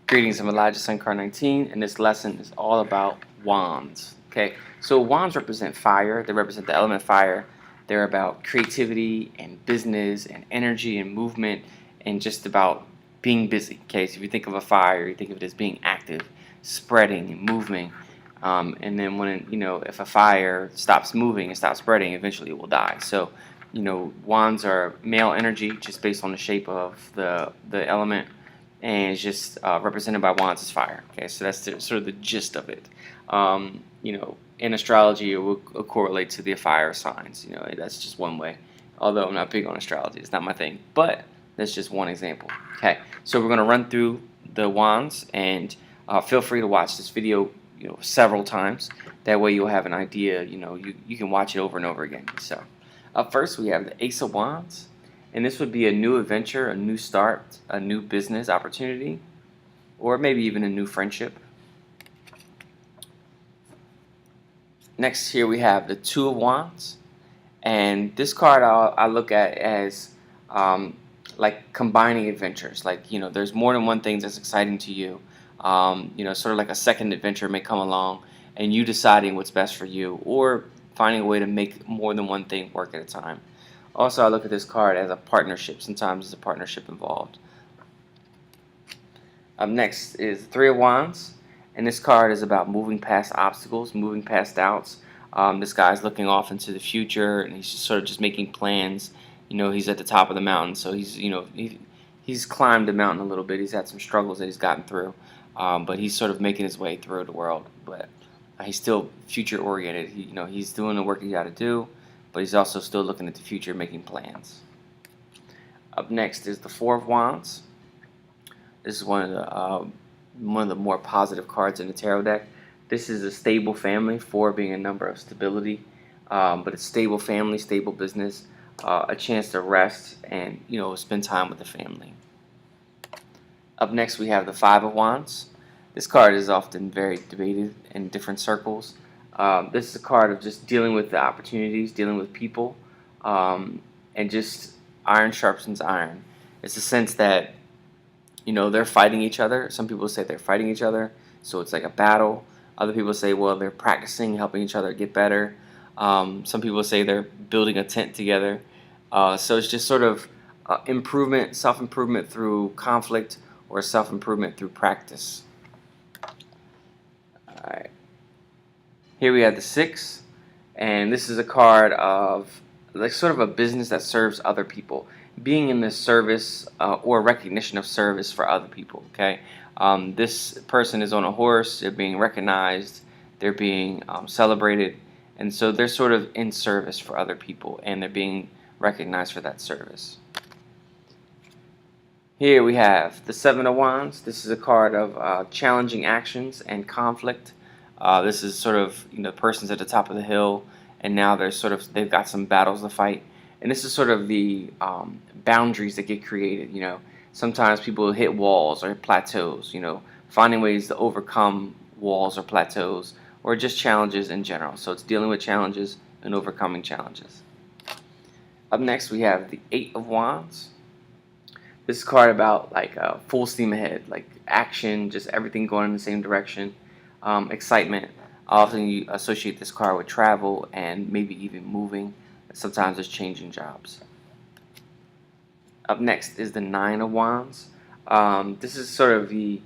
Greetings, I'm Elijah Sunkar 19, and this lesson is all about wands. Okay, so wands represent fire, they represent the element fire. They're about creativity and business and energy and movement and just about being busy. Okay, so if you think of a fire, you think of it as being active, spreading and moving. And then if a fire stops moving and stops spreading, eventually it will die. So, wands are male energy just based on the shape of the element, and it's just represented by wands as fire. Okay, so that's sort of the gist of it. In astrology, it will correlate to the fire signs. That's just one way. Although I'm not big on astrology, it's not my thing. But that's just one example. Okay, so we're going to run through the wands, and feel free to watch this video, several times. That way you'll have an idea. You can watch it over and over again. So, up first we have the Ace of Wands. And this would be a new adventure, a new start, a new business opportunity, or maybe even a new friendship. Next, here we have the Two of Wands. And this card I look at as like combining adventures. Like, there's more than one thing that's exciting to you. Sort of like a second adventure may come along and you deciding what's best for you, or finding a way to make more than one thing work at a time. Also, I look at this card as a partnership. Sometimes there's a partnership involved. Up next is Three of Wands, and this card is about moving past obstacles, moving past doubts. This guy's looking off into the future, and he's just sort of just making plans. He's at the top of the mountain, so he's climbed the mountain a little bit. He's had some struggles that he's gotten through, but he's sort of making his way through the world. But he's still future oriented. He's doing the work he got to do, but he's also still looking at the future, making plans. Up next is the Four of Wands. This is one of the more positive cards in the tarot deck. This is a stable family, 4 being a number of stability, but a stable family, stable business, a chance to rest and spend time with the family. Up next we have the Five of Wands. This card is often very debated in different circles. This is a card of just dealing with the opportunities, dealing with people, and just iron sharpens iron. It's a sense that, they're fighting each other. Some people say they're fighting each other, so it's like a battle. Other people say, well, they're practicing, helping each other get better. Some people say they're building a tent together. So it's just sort of improvement, self-improvement through conflict, or self-improvement through practice. Alright. Here we have the Six, and this is a card of like sort of a business that serves other people, being in the service or recognition of service for other people. Okay, this person is on a horse, they're being recognized, they're being celebrated, and so they're sort of in service for other people, and they're being recognized for that service. Here we have the Seven of Wands. This is a card of challenging actions and conflict. This is sort of, the person's at the top of the hill, and now they've got some battles to fight. And this is sort of the boundaries that get created. Sometimes people hit walls or plateaus. Finding ways to overcome walls or plateaus, or just challenges in general. So it's dealing with challenges and overcoming challenges. Up next we have the Eight of Wands. This card about like full steam ahead, like action, just everything going in the same direction, excitement. Often you associate this card with travel and maybe even moving. Sometimes it's changing jobs. Up next is the Nine of Wands. This is sort of the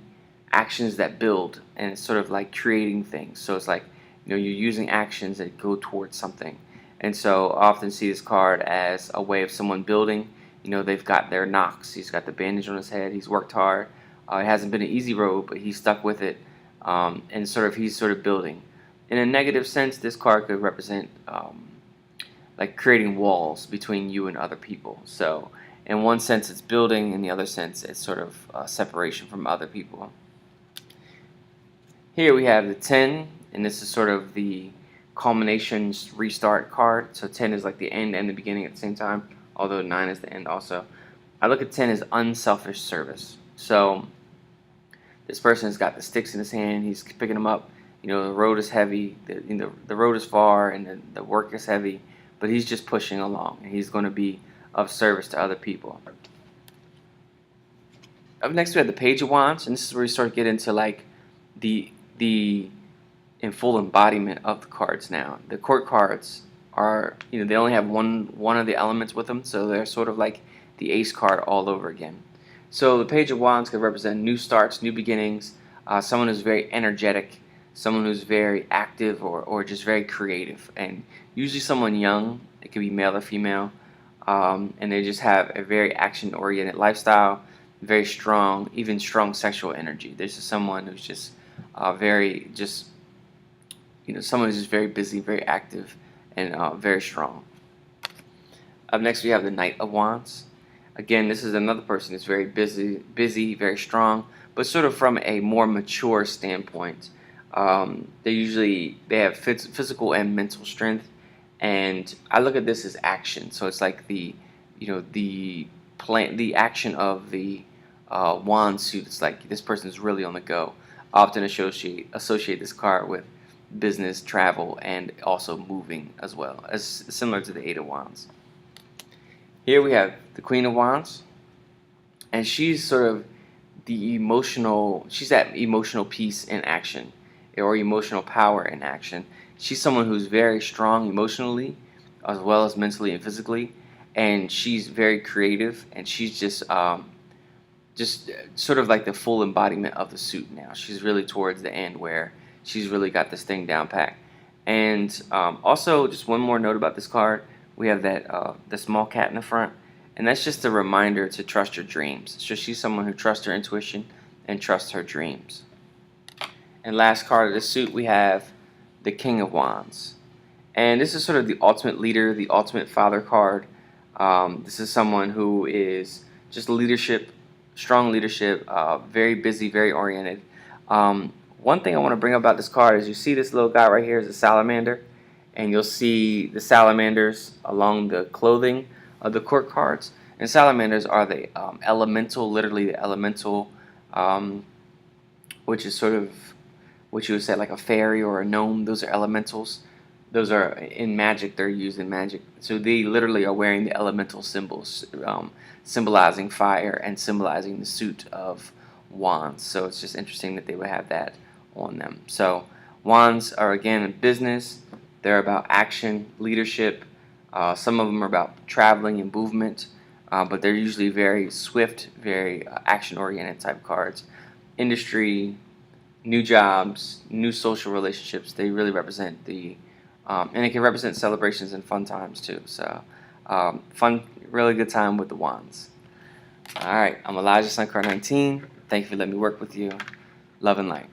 actions that build, and it's sort of like creating things. So it's like, you're using actions that go towards something. And so I often see this card as a way of someone building. They've got their knocks. He's got the bandage on his head. He's worked hard. It hasn't been an easy road, but he's stuck with it. And he's sort of building. In a negative sense, this card could represent like creating walls between you and other people. So in one sense it's building, in the other sense it's sort of separation from other people. Here we have the 10, and this is sort of the culmination restart card. So 10 is like the end and the beginning at the same time, although 9 is the end also. I look at 10 as unselfish service. So this person has got the sticks in his hand, he's picking them up. The road is heavy, the road is far, and the work is heavy, but he's just pushing along, and he's going to be of service to other people. Up next we have the Page of Wands, and this is where you start to get into like the in full embodiment of the cards now. The court cards are, they only have one of the elements with them, so they're sort of like the ace card all over again. So the Page of Wands could represent new starts, new beginnings, someone who's very energetic, someone who's very active or just very creative, and usually someone young. It could be male or female, and they just have a very action-oriented lifestyle, very strong, even strong sexual energy. There's just someone who's just very just someone who's just very busy, very active, and very strong. Up next we have the Knight of Wands. Again, this is another person who's very busy, very strong, but sort of from a more mature standpoint. They have physical and mental strength, and I look at this as action. So it's like the action of the wand suit. It's like this person is really on the go. I often associate this card with business, travel, and also moving as well, as similar to the Eight of Wands. Here we have the Queen of Wands, and she's sort of she's that emotional piece in action, or emotional power in action. She's someone who's very strong emotionally, as well as mentally and physically, and she's very creative, and she's just sort of like the full embodiment of the suit now. She's really towards the end where she's really got this thing down pat. And also, just one more note about this card. We have that the small cat in the front, and that's just a reminder to trust your dreams. So she's someone who trusts her intuition and trusts her dreams. And last card of this suit, we have the King of Wands, and this is sort of the ultimate leader, the ultimate father card. This is someone who is just leadership, strong leadership, very busy, very oriented. One thing I want to bring up about this card is you see this little guy right here is a salamander, and you'll see the salamanders along the clothing of the court cards. And salamanders are the elemental, literally the elemental, which is sort of what you would say like a fairy or a gnome. Those are elementals. Those are in magic. They're used in magic. So they literally are wearing the elemental symbols, symbolizing fire and symbolizing the suit of wands. So it's just interesting that they would have that on them. So wands are again in business. They're about action, leadership. Some of them are about traveling and movement, but they're usually very swift, very action-oriented type cards. Industry, new jobs, new social relationships. They really represent and it can represent celebrations and fun times too. So fun, really good time with the wands. All right, I'm Elijah Suncard 19. Thank you for letting me work with you. Love and light.